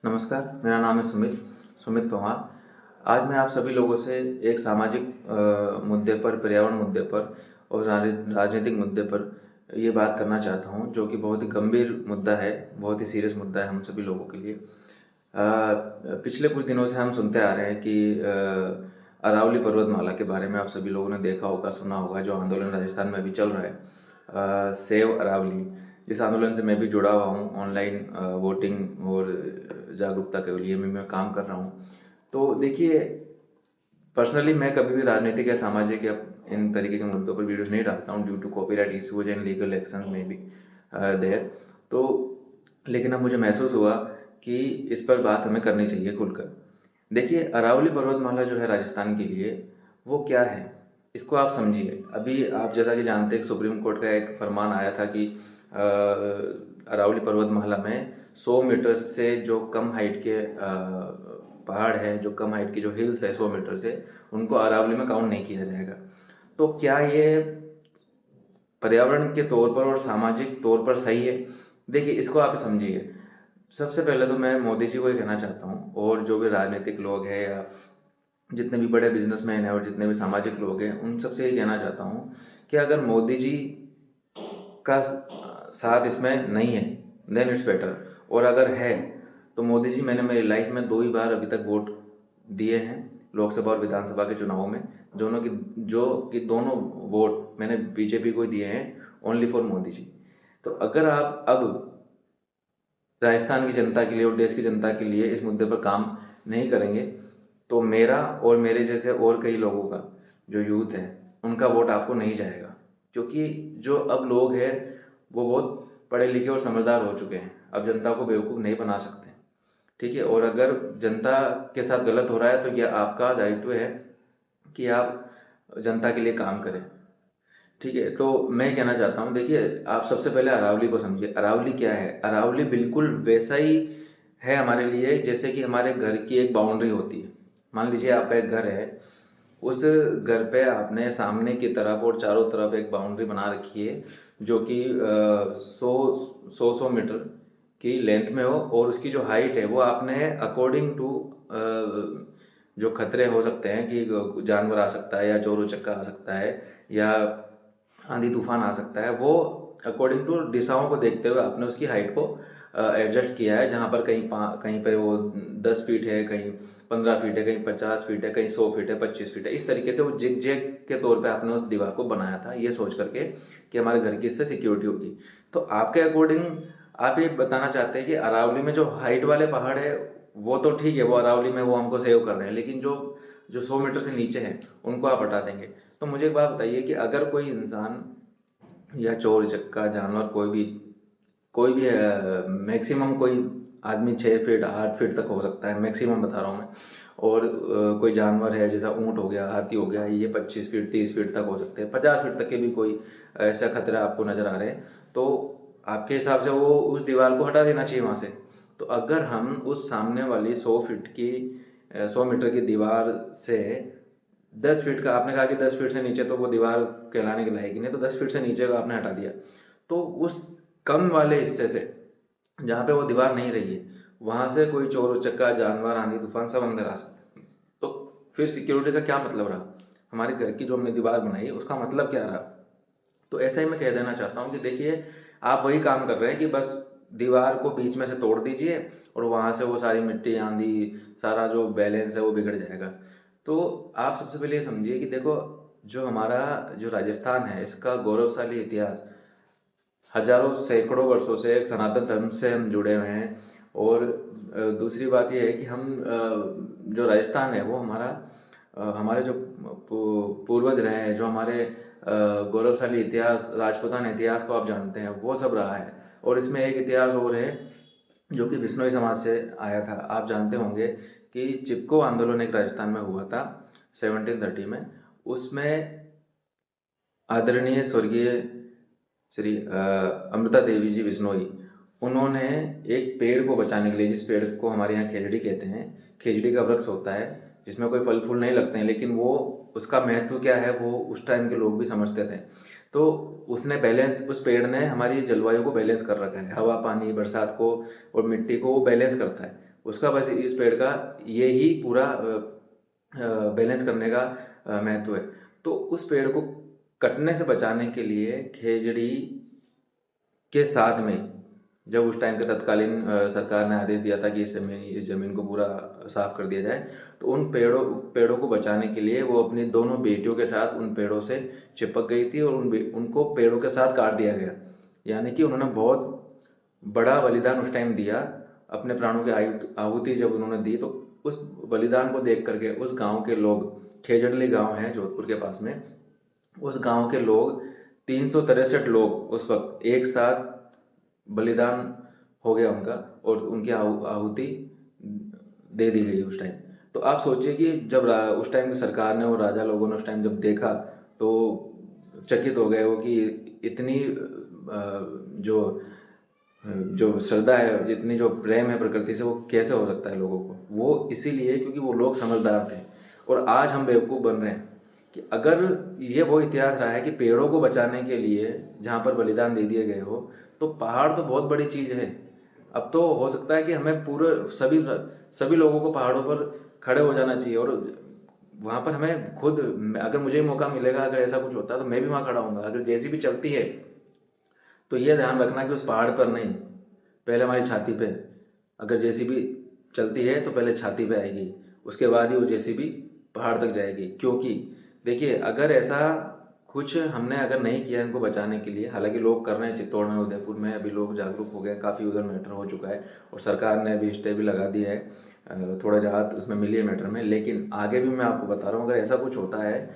नमस्कार, मेरा नाम है सुमित पवार। आज मैं आप सभी लोगों से एक सामाजिक मुद्दे पर, पर्यावरण मुद्दे पर और राजनीतिक मुद्दे पर ये बात करना चाहता हूँ, जो कि बहुत ही गंभीर मुद्दा है, बहुत ही सीरियस मुद्दा है हम सभी लोगों के लिए। पिछले कुछ दिनों से हम सुनते आ रहे हैं कि अरावली पर्वतमाला के बारे में आप सभी लोगों ने देखा होगा, सुना होगा, जो आंदोलन राजस्थान में अभी चल रहा है, सेव अरावली। इस आंदोलन से मैं भी जुड़ा हुआ हूँ। ऑनलाइन वोटिंग और जागरूकता के लिए मैं काम कर रहा हूँ। तो देखिए, पर्सनली मैं कभी भी राजनीतिक या सामाजिक या इन तरीके के मुद्दों पर वीडियोस नहीं डालता हूँ, due to copyright issues and legal action में भी देयर। तो लेकिन अब मुझे महसूस हुआ कि इस पर बात हमें करनी चाहिए खुलकर। देखिए, अरावली पर्वतमाला जो है राजस्थान के लिए, वो क्या है, इसको आप समझिए। अभी आप जैसा कि जानते हैं, सुप्रीम कोर्ट का एक फरमान आया था कि अरावली पर्वतमाला में 100 मीटर से जो कम हाइट के पहाड़ हैं, जो कम हाइट की जो हिल्स है 100 मीटर से, उनको अरावली में काउंट नहीं किया जाएगा। तो क्या ये पर्यावरण के तौर पर और सामाजिक तौर पर सही है? देखिए, इसको आप समझिए। सबसे पहले तो मैं मोदी जी को ही कहना चाहता हूँ, और जो भी राजनीतिक लोग हैं या जितने भी बड़े बिजनेसमैन हैं और जितने भी सामाजिक लोग हैं, उन सबसे यही कहना चाहता हूँ कि अगर मोदी जी का साथ इसमें नहीं है, देन इट्स बेटर। और अगर है तो मोदी जी, मैंने मेरी लाइफ में 2 ही बार अभी तक वोट दिए हैं, लोकसभा और विधानसभा के चुनावों में। दोनों वोट मैंने बीजेपी को ही दिए हैं, ओनली फॉर मोदी जी। तो अगर आप अब राजस्थान की जनता के लिए और देश की जनता के लिए इस मुद्दे पर काम नहीं करेंगे, तो मेरा और मेरे जैसे और कई लोगों का, जो यूथ है, उनका वोट आपको नहीं जाएगा। क्योंकि जो अब लोग हैं, वो बहुत पढ़े लिखे और समझदार हो चुके हैं, अब जनता को बेवकूफ़ नहीं बना सकते। ठीक है, और अगर जनता के साथ गलत हो रहा है तो यह आपका दायित्व है कि आप जनता के लिए काम करें। ठीक है, तो मैं कहना चाहता हूँ, देखिए, आप सबसे पहले अरावली को समझिए। अरावली क्या है? अरावली बिल्कुल वैसा ही है हमारे लिए जैसे कि हमारे घर की एक बाउंड्री होती है। मान लीजिए आपका एक घर है, उस घर पे आपने सामने की तरफ और चारों तरफ एक बाउंड्री बना रखी है, जो कि 100 मीटर की लेंथ में हो, और उसकी जो हाइट है वो आपने अकॉर्डिंग टू जो खतरे हो सकते हैं कि जानवर आ सकता है या चोर उचक्का आ सकता है या आंधी तूफान आ सकता है, वो अकॉर्डिंग टू दिशाओं को देखते हुए आपने उसकी हाइट को एडजस्ट किया है। जहाँ पर कहीं पर वो 10 फीट है, कहीं 15 फीट है, कहीं 50 फीट है, कहीं 100 फीट है, 25 फीट है। इस तरीके से वो जिग जैग के तौर पे आपने उस दीवार को बनाया था, ये सोच करके कि हमारे घर की इससे सिक्योरिटी होगी। तो आपके अकॉर्डिंग आप ये बताना चाहते हैं कि अरावली में जो हाइट वाले पहाड़ है, वो तो ठीक है, वो अरावली में वो हमको सेव कर रहे हैं, लेकिन जो जो 100 मीटर से नीचे हैं उनको आप हटा देंगे। तो मुझे एक बात बताइए कि अगर कोई इंसान या चोर चक्का जानवर, कोई भी मैक्सिमम कोई आदमी 6 फीट 8 फीट तक हो सकता है, मैक्सिमम बता रहा हूँ मैं। और कोई जानवर है जैसा ऊंट हो गया, हाथी हो गया, ये 25 फीट 30 फीट तक हो सकते हैं, 50 फीट तक के भी कोई ऐसा खतरा आपको नजर आ रहे हैं, तो आपके हिसाब से वो उस दीवार को हटा देना चाहिए वहां से। तो अगर हम उस सामने वाली 100 फीट की 100 मीटर की दीवार से 10 फीट का, आपने कहा कि 10 फीट से नीचे तो वो दीवार कहलाने के लायक ही नहीं, तो 10 फीट से नीचे का आपने हटा दिया, तो उस कम वाले हिस्से से जहाँ पे वो दीवार नहीं रही है, वहां से कोई चोर उचक्का जानवर आंधी तूफान सब अंदर आ सकता है। तो फिर सिक्योरिटी का क्या मतलब रहा? हमारे घर की जो हमने दीवार बनाई उसका मतलब क्या रहा? तो ऐसा ही मैं कह देना चाहता हूँ कि देखिए, आप वही काम कर रहे हैं कि बस दीवार को बीच में से तोड़ दीजिए और वहां से वो सारी मिट्टी आंधी, सारा जो बैलेंस है वो बिगड़ जाएगा। तो आप सबसे पहले ये समझिए कि देखो, जो हमारा जो राजस्थान है, इसका गौरवशाली इतिहास, हजारों सैकड़ों वर्षों से एक सनातन धर्म से हम जुड़े हुए हैं। और दूसरी बात यह है कि हम जो राजस्थान है वो हमारे जो पूर्वज रहे हैं, जो हमारे गौरवशाली इतिहास, राजपूतान इतिहास को आप जानते हैं, वो सब रहा है। और इसमें एक इतिहास और है जो कि बिश्नोई समाज से आया था। आप जानते होंगे कि चिपको आंदोलन एक राजस्थान में हुआ था 1730 में। उसमें आदरणीय स्वर्गीय श्री अमृता देवी जी बिश्नोई, उन्होंने एक पेड़ को बचाने के लिए, जिस पेड़ को हमारे यहाँ खेजड़ी कहते हैं, खेजड़ी का वृक्ष होता है जिसमें कोई फल फूल नहीं लगते हैं, लेकिन वो उसका महत्व क्या है वो उस टाइम के लोग भी समझते थे। तो उस पेड़ ने हमारी जलवायु को बैलेंस कर रखा है, हवा पानी बरसात को और मिट्टी को वो बैलेंस करता है। उसका बस इस पेड़ का ये ही पूरा बैलेंस करने का महत्व है। तो उस पेड़ को कटने से बचाने के लिए खेजड़ी के साथ में, जब उस टाइम के तत्कालीन सरकार ने आदेश दिया था कि इस जमीन को पूरा साफ कर दिया जाए, तो उन पेड़ों को बचाने के लिए वो अपनी दोनों बेटियों के साथ उन पेड़ों से चिपक गई थी और उनको पेड़ों के साथ काट दिया गया। यानी कि उन्होंने बहुत बड़ा बलिदान उस टाइम दिया, अपने प्राणों की आहुति जब उन्होंने दी, तो उस बलिदान को देख करके उस गांव के लोग, खेजड़ली गांव है जोधपुर के पास में, उस गांव के लोग 363 लोग उस वक्त एक साथ बलिदान हो गया उनका, और उनकी आहुति दे दी गई उस टाइम। तो आप सोचिए कि जब उस टाइम की सरकार ने और राजा लोगों ने उस टाइम जब देखा तो चकित हो गए वो कि इतनी जो जो श्रद्धा है, जितनी जो प्रेम है प्रकृति से, वो कैसे हो सकता है लोगों को। वो इसीलिए क्योंकि वो लोग समझदार थे। और आज हम बेवकूफ़ बन रहे हैं कि अगर ये वो इतिहास रहा है कि पेड़ों को बचाने के लिए जहाँ पर बलिदान दे दिए गए हो, तो पहाड़ तो बहुत बड़ी चीज़ है। अब तो हो सकता है कि हमें पूरे सभी सभी लोगों को पहाड़ों पर खड़े हो जाना चाहिए, और वहाँ पर हमें खुद, अगर मुझे मौका मिलेगा, अगर ऐसा कुछ होता है तो मैं भी वहाँ खड़ा हूँगा। अगर जेसीबी चलती है तो ये ध्यान रखना कि उस पहाड़ पर नहीं, पहले हमारी छाती पे। अगर जेसीबी चलती है तो पहले छाती पे आएगी, उसके बाद ही वो जेसीबी पहाड़ तक जाएगी। क्योंकि देखिए, अगर ऐसा कुछ हमने अगर नहीं किया इनको बचाने के लिए, हालांकि लोग कर रहे हैं, चित्तौड़ में, उदयपुर में अभी लोग जागरूक हो गए, काफ़ी उधर मैटर हो चुका है, और सरकार ने अभी स्टे भी लगा दिया है, थोड़ा राहत उसमें मिली है मैटर में। लेकिन आगे भी मैं आपको बता रहा हूँ, अगर ऐसा कुछ होता है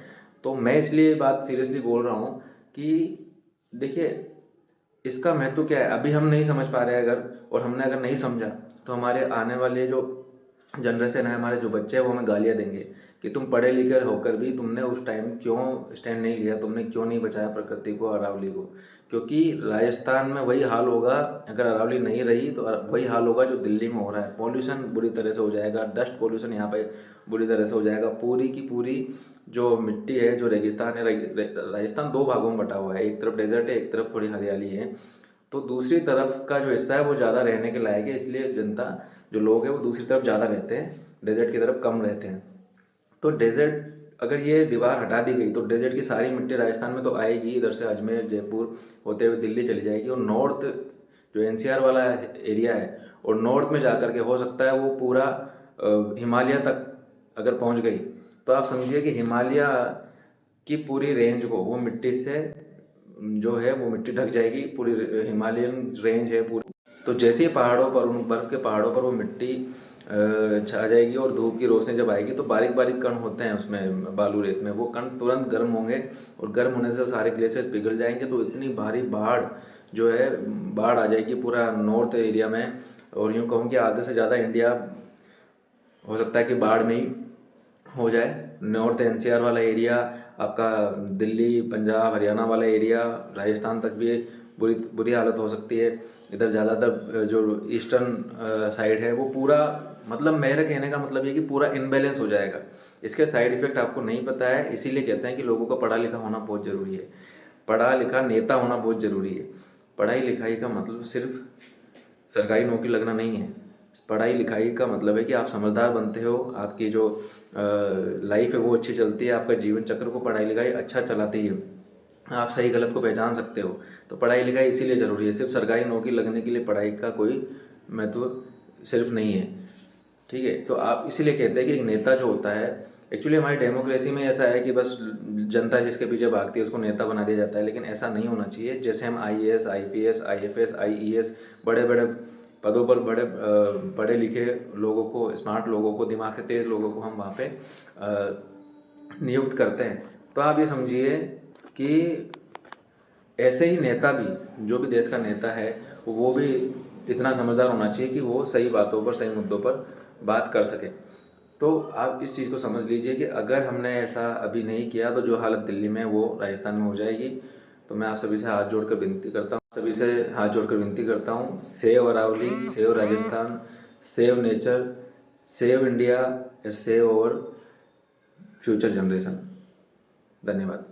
तो मैं इसलिए बात सीरियसली बोल रहा हूँ कि देखिए, इसका महत्व क्या है अभी हम नहीं समझ पा रहे हैं अगर, और हमने अगर नहीं समझा तो हमारे आने वाले जो जनरेशन है, हमारे जो बच्चे हैं, वो हमें गालियाँ देंगे कि तुम पढ़े लिखे होकर भी तुमने उस टाइम क्यों स्टैंड नहीं लिया, तुमने क्यों नहीं बचाया प्रकृति को, अरावली को। क्योंकि राजस्थान में वही हाल होगा, अगर अरावली नहीं रही तो वही हाल होगा जो दिल्ली में हो रहा है। पॉल्यूशन बुरी तरह से हो जाएगा, डस्ट पॉल्यूशन यहाँ पे बुरी तरह से हो जाएगा। पूरी की पूरी जो मिट्टी है, जो रेगिस्तान है, राजस्थान दो भागों में बटा हुआ है, एक तरफ डेजर्ट है, एक तरफ थोड़ी हरियाली है। तो दूसरी तरफ का जो हिस्सा है वो ज़्यादा रहने के लायक है, इसलिए जनता, जो लोग हैं, वो दूसरी तरफ ज़्यादा रहते हैं, डेजर्ट की तरफ कम रहते हैं। तो डेजर्ट, अगर ये दीवार हटा दी गई तो डेजर्ट की सारी मिट्टी राजस्थान में तो आएगी, इधर से अजमेर जयपुर होते हुए दिल्ली चली जाएगी, और नॉर्थ जो एनसीआर वाला एरिया है, और नॉर्थ में जाकर के हो सकता है वो पूरा हिमालय तक अगर पहुंच गई, तो आप समझिए कि हिमालय की पूरी रेंज को वो मिट्टी से, जो है वो मिट्टी ढक जाएगी, पूरी हिमालयन रेंज है पूरी। तो जैसे ही पहाड़ों पर, उन बर्फ के पहाड़ों पर वो मिट्टी छा जाएगी, और धूप की रोशनी जब आएगी तो बारीक बारीक कण होते हैं उसमें, बालू रेत में, वो कण तुरंत गर्म होंगे, और गर्म होने से सारे ग्लेशियर पिघल जाएंगे। तो इतनी भारी बाढ़ जो है, बाढ़ आ जाएगी पूरा नॉर्थ एरिया में, और यूँ कहूँ कि आधे से ज़्यादा इंडिया हो सकता है कि बाढ़ में ही हो जाए। नॉर्थ एनसीआर वाला एरिया, आपका दिल्ली पंजाब हरियाणा वाला एरिया, राजस्थान तक भी बुरी बुरी हालत हो सकती है। इधर ज़्यादातर जो ईस्टर्न साइड है वो पूरा, मतलब मेरे कहने का मतलब ये कि पूरा इनबैलेंस हो जाएगा। इसके साइड इफ़ेक्ट आपको नहीं पता है, इसीलिए कहते हैं कि लोगों का पढ़ा लिखा होना बहुत ज़रूरी है, पढ़ा लिखा नेता होना बहुत ज़रूरी है। पढ़ाई लिखाई का मतलब सिर्फ सरकारी नौकरी लगना नहीं है। पढ़ाई लिखाई का मतलब है कि आप समझदार बनते हो, आपकी जो लाइफ है वो अच्छी चलती है, आपका जीवन चक्र को पढ़ाई लिखाई अच्छा चलाती है, आप सही गलत को पहचान सकते हो। तो पढ़ाई लिखाई इसीलिए ज़रूरी है, सिर्फ सरकारी नौकरी लगने के लिए पढ़ाई का कोई महत्व सिर्फ नहीं है। ठीक है, तो आप इसीलिए कहते हैं कि एक नेता जो होता है, एक्चुअली हमारी डेमोक्रेसी में ऐसा है कि बस जनता जिसके पीछे भागती है उसको नेता बना दिया जाता है, लेकिन ऐसा नहीं होना चाहिए। जैसे हम आईएएस, आईपीएस, आईएफएस, आईईएस, बड़े बड़े पदों पर पढ़े लिखे लोगों को, स्मार्ट लोगों को, दिमाग से तेज लोगों को हम वहाँ पे नियुक्त करते हैं। तो आप ये समझिए कि ऐसे ही नेता भी, जो भी देश का नेता है, वो भी इतना समझदार होना चाहिए कि वो सही बातों पर, सही मुद्दों पर बात कर सके। तो आप इस चीज़ को समझ लीजिए कि अगर हमने ऐसा अभी नहीं किया तो जो हालत दिल्ली में वो राजस्थान में हो जाएगी। तो मैं आप सभी से हाथ जोड़कर विनती करता हूँ, save Aravalli, save Rajasthan, save nature, save India, save our future generation. धन्यवाद।